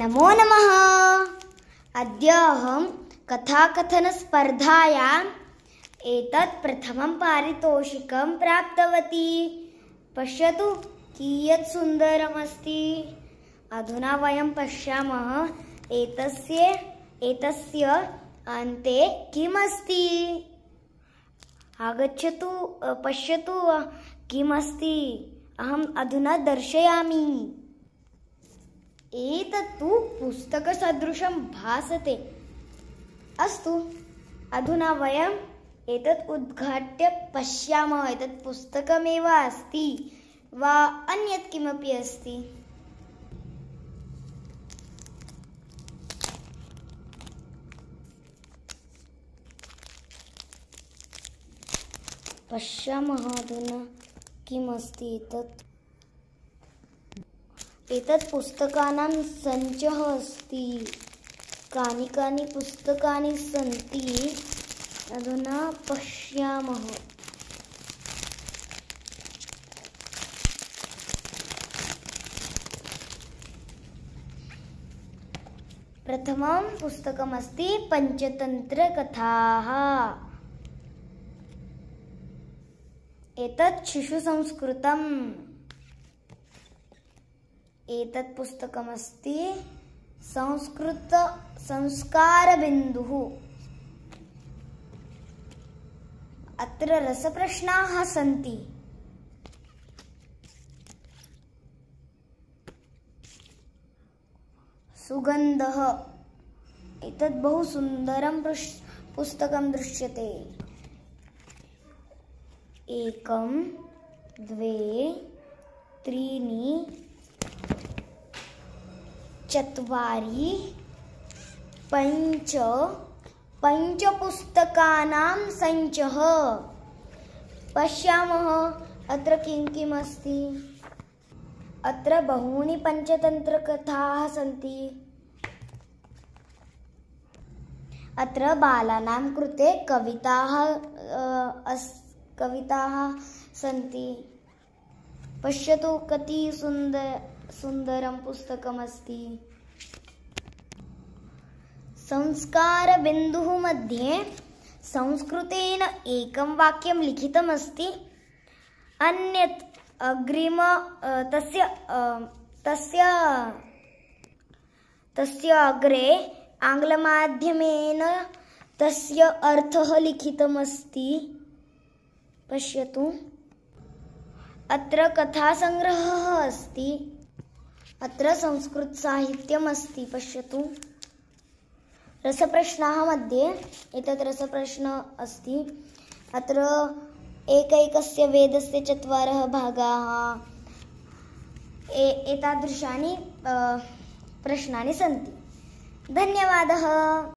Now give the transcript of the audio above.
नमो नमः। अद्य अहं कथाकथनस्पर्धायाम् एतत् प्रथमं पारितोषिकं प्राप्तवती। पश्यतु कियत् सुन्दरमस्ति। अधुना वयं पश्यामः एतस्य अन्ते किम् अस्ति। आगच्छतु पश्यतु किम् अस्ति। अहम् अधुना दर्शयामि। एतत्तु पुस्तकसदृशं भासते। अस्तु, अधुना वयम् एतत् उद्घाट्य पश्यामः एतत् पुस्तकमेव अस्ति वा अन्यत् किमपि अस्ति। पश्यामः अधुना किम् अस्ति एतत्। एतत् पुस्तकानां सञ्चः अस्ति। कानि कानि पुस्तकानि सन्ति अधुना पश्यामः। प्रथमं पुस्तकमस्ति पञ्चतन्त्रकथाः। एतत् शिशुसंस्कृतम्। एतत् पुस्तकमस्ति संस्कृत संस्कारबिन्दुः। अत्र रसप्रश्नाः सन्ति। सुगन्धः। एतत् बहु सुन्दरं पुस्तकं दृश्यते। 1 2 3 4 5 पुस्तकानां सञ्चः। पश्यामः अत्र किम् अस्ति। अत्र बहूनि पञ्चतन्त्रकथाः सन्ति। अत्र बालानां कृते कविताः सन्ति। पश्यतु कति सुन्दरं पुस्तकमस्ति। संस्कारबिन्दुः मध्ये संस्कृतेन एकं वाक्यं लिखितमस्ति। अन्यत् तस्य अग्रे आङ्ग्लमाध्यमेन तस्य अर्थः लिखितमस्ति। पश्यतु अत्र कथासङ्ग्रहः अस्ति। अत्र संस्कृतसाहित्यम् अस्ति। पश्यतु रसप्रश्नाः मध्ये एतत् रसप्रश्नः अस्ति। अत्र एकैकस्य वेदस्य 4 भागाः एतादृशानि प्रश्नानि सन्ति। धन्यवादः।